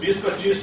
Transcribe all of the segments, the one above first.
20-25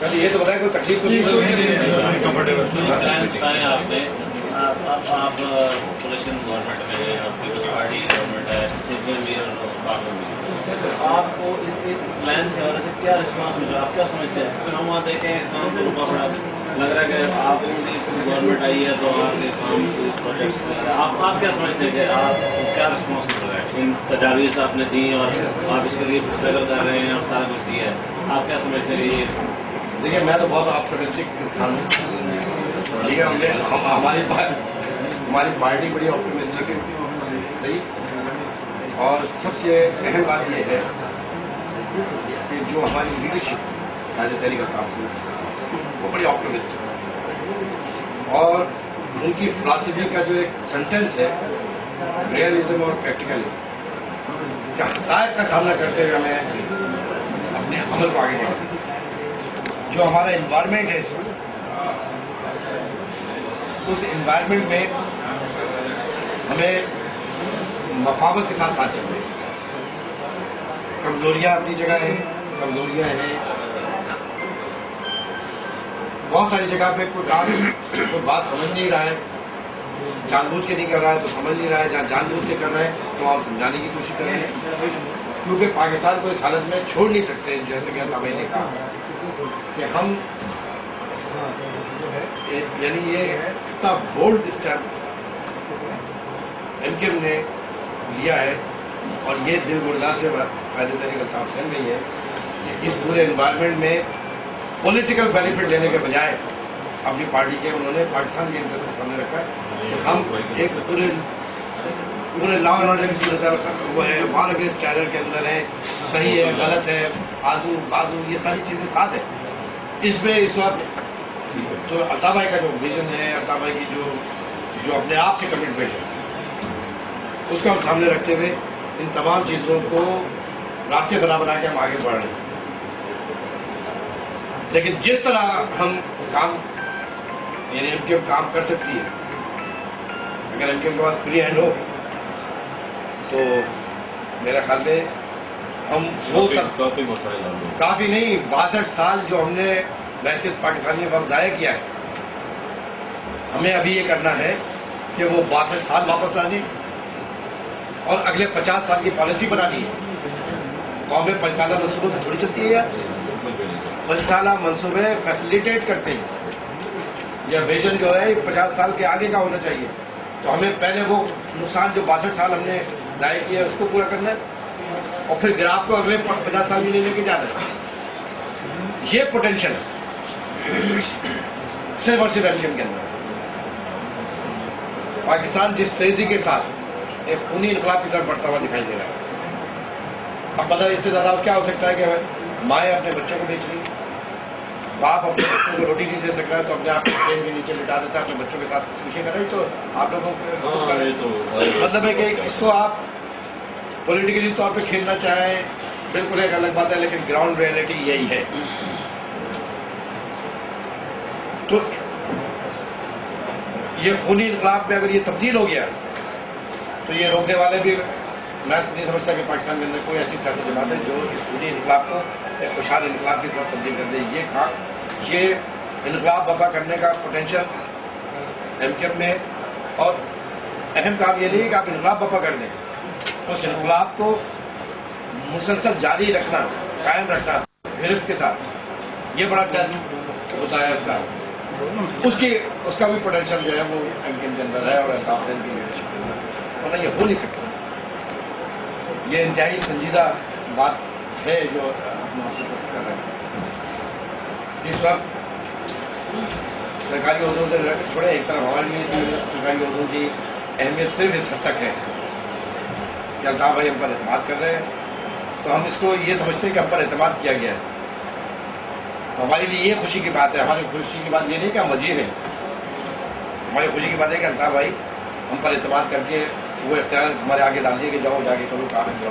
کل یہ تو بتائیں کوئی تکلیف تو نہیں بتائیں آپ نے آپ پولیشن گورنمنٹ میں پیپلز پارٹی گورنمنٹ ہے سیکولر بھی اور آپ کو اس کے پلانس کے حوالے سے کیا رسپانس مل رہا ہے؟ آپ کیا سمجھتے ہیں؟ پھر ہم وہاں دیکھیں کام کو رکا پڑا لگ رہا ہے کہ آپ کی گورنمنٹ آئی ہے تو آپ کے کام پروجیکٹس آپ کیا سمجھتے ہیں کہ آپ کو کیا رسپانس مل رہا ہے ان تجاویز آپ نے دی اور آپ اس کے لیے اسٹرگل کر رہے ہیں اور سارا کچھ دیا ہے؟ آپ کیا سمجھتے ہیں کہ یہ دیکھیے میں تو بہت آپٹمسٹک انسان ہوں. ٹھیک ہے ہماری پارٹی بڑی آپٹمسٹک ہے صحیح. اور سب سے اہم بات یہ ہے کہ جو ہماری لیڈرشپ قائد تحریک الطاف وہ بڑی آپٹمسٹک ہے. اور ان کی فلاسفی کا جو ایک سینٹینس ہے ریئلزم اور پریکٹیکلزم کہ حقائق کا سامنا کرتے ہوئے ہمیں اپنے عمل کو آگے بڑھانا. جو ہمارا انوائرمنٹ ہے اس انوائرمنٹ میں ہمیں مفاہمت کے ساتھ ساتھ چلتے ہیں. کمزوریاں اپنی جگہ ہیں, کمزوریاں ہیں بہت ساری جگہ پہ. کوئی کام کوئی بات سمجھ نہیں رہا ہے, جان بوجھ کے نہیں کر رہا ہے تو سمجھ نہیں رہا ہے, جہاں جان بوجھ کے کر رہا ہے تو ہم سمجھانے کی کوشش کر رہے ہیں. کیونکہ پاکستان کو اس حالت میں چھوڑ نہیں سکتے, جیسے کہ عطا بھائی نے کہا کہ ہم یعنی یہ اتنا بولڈ اسٹیپ ایم کیو ایم نے لیا ہے اور یہ دل گردہ سے قائد تحریک الطاف سہن گئی ہے کہ اس پورے انوائرمنٹ میں پولیٹیکل بینیفٹ لینے کے بجائے اپنی پارٹی کے انہوں نے پاکستان کے انٹرسٹ کو سامنے رکھا ہے کہ ہم ایک پورے لا اینڈ آرڈر کی نظر وہ ہے, وار اگینسٹ ٹیرر کے اندر ہے, صحیح ہے غلط ہے, آزو بازو یہ ساری چیزیں ساتھ ہیں. اس میں اس وقت تو عطا بھائی کا جو ویژن ہے, عطا بھائی کی جو اپنے آپ سے کمٹمنٹ ہے اس کو ہم سامنے رکھتے ہوئے ان تمام چیزوں کو راستے بنا کے ہم آگے بڑھ رہے ہیں. لیکن جس طرح ہم کام یعنی ایم کیو ایم کام کر سکتی ہے, اگر ایم کیو ایم کے پاس فری ہینڈ ہو تو میرے خیال میں ہم وہ کافی نہیں 62 سال جو ہم نے بحثیت پاکستانی وقت ضائع کیا ہے, ہمیں ابھی یہ کرنا ہے کہ وہ 62 سال واپس لانے اور اگلے 50 سال کی پالیسی بنانی ہے. قومیں 5 سالہ منصوبوں میں تھوڑی چلتی ہے یار, 5 سالہ منصوبے فیسلیٹیٹ کرتے ہیں. یہ ویژن جو ہے 50 سال کے آگے کا ہونا چاہیے. تو ہمیں پہلے وہ نقصان جو 62 سال ہم نے ضائع کیا ہے اس کو پورا کرنا ہے اور پھر گراف کو اگلے 50 سال کے لیے لے کے جانا ہے. یہ پوٹینشیل صرف اور صرف ایم کیو ایم کے اندر. پاکستان جس تیزی کے ساتھ ایک خونی انقلاب کی طرف بڑھتا ہوا دکھائی دے رہا ہے. اب پتہ اس سے زیادہ کیا ہو سکتا ہے کہ مائیں اپنے بچوں کو بیچ رہی, باپ اپنے بچوں کو روٹی نہیں دے سک رہا ہے تو اپنے آپ کو ٹرین کے نیچے لٹا دیتا ہے, اپنے بچوں کے ساتھ خوشی کر رہے. تو آپ لوگوں کو مطلب ہے کہ اس کو آپ پولیٹیکلی طور پہ کھیلنا چاہیں بالکل ایک الگ بات ہے, لیکن گراؤنڈ ریئلٹی یہی ہے. تو یہ خونی انقلاب میں اگر یہ تبدیل ہو گیا تو یہ روکنے والے بھی, میں نہیں سمجھتا کہ پاکستان کے اندر کوئی ایسی سیاسی جماعت ہے جو اس خونی انقلاب کو ایک خوشحال انقلاب کی طرف تبدیل کر دے. یہ انقلاب برپا کرنے کا پوٹینشیل ایم کیو ایم میں, اور اہم کام یہ نہیں ہے کہ آپ انقلاب برپا کر دیں, اس انقلاب کو مسلسل جاری رکھنا, قائم رکھنا گرفت کے ساتھ, یہ بڑا ٹیسٹ ہوتا ہے اس کا. اس کا بھی پوٹینشیل جو ہے وہ ایم کیو ایم کے اندر ہے اور الطاف سہن کی لیڈرشپ کے اندر, ورنہ یہ ہو نہیں سکتا. یہ انتہائی سنجیدہ بات ہے جو کر رہے ہیں. اس وقت سرکاری عہدوں سے چھوڑے ایک طرف ہمارے لیے سرکاری عہدوں کی اہمیت صرف اس حد تک ہے کہ الطاف بھائی ہم پر اعتماد کر رہے ہیں تو ہم اس کو یہ سمجھتے ہیں کہ ہم پر اعتماد کیا گیا ہے. ہمارے لیے یہ خوشی کی بات ہے. ہماری خوشی کی بات یہ نہیں کہ ہم وزیر ہیں, ہماری خوشی کی بات ہے کہ الطاف بھائی ہم پر اعتماد کر کے وہ اختیار ہمارے آگے ڈال دیے کہ جاؤ جا کے کرو کام ہے.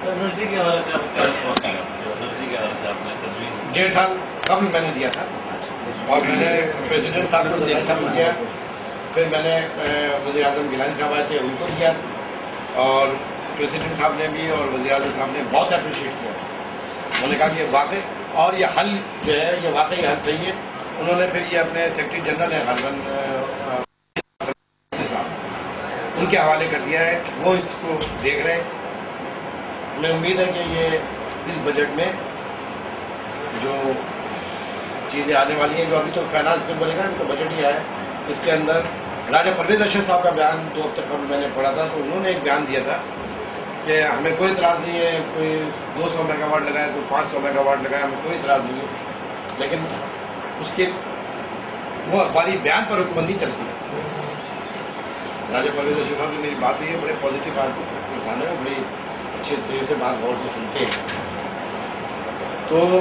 انرجی کے حوالے سے آپ کیا رسپانس دیا؟ انرجی کے حوالے سے آپ نے تجویز 1.5 سال قبل میں نے دیا تھا اور میں نے پریزیڈنٹ صاحب کو دینا شروع کیا, پھر میں نے وزیر اعظم گیلانی صاحب آئے تھے ان کو دیا, اور پریزیڈنٹ صاحب نے بھی اور وزیر اعظم صاحب نے بہت اپریشیٹ کیا. انہوں نے کہا کہ واقعی اور یہ حل جو ہے یہ واقعی حل صحیح ہے. انہوں نے پھر یہ اپنے سیکرٹری جنرل ہیں غالباً صاحب ان کے حوالے کر دیا ہے، وہ اس کو دیکھ رہے ہیں. ہمیں امید ہے کہ یہ اس بجٹ میں جو چیزیں آنے والی ہیں، جو ابھی تو فائنانس میں بولے گا تو بجٹ ہی آیا ہے، اس کے اندر راجہ پرویز اشرف صاحب کا بیان 2 ہفتے قبل میں نے پڑھا تھا، تو انہوں نے ایک بیان دیا تھا کہ ہمیں کوئی اعتراض نہیں ہے، کوئی 200 میگا واٹ لگائے، کوئی 500 میگا واٹ لگائے، ہمیں کوئی اعتراض نہیں ہے، لیکن اس کے وہ اخباری بیان پر حکومت نہیں چلتی ہے. راجہ پرویز اشرف صاحب کی میری بات ہوئی ہے، بڑے پازیٹیو بات انسان ہے، بڑی اچھے طریقے سے بات غور سے سنتے ہیں. تو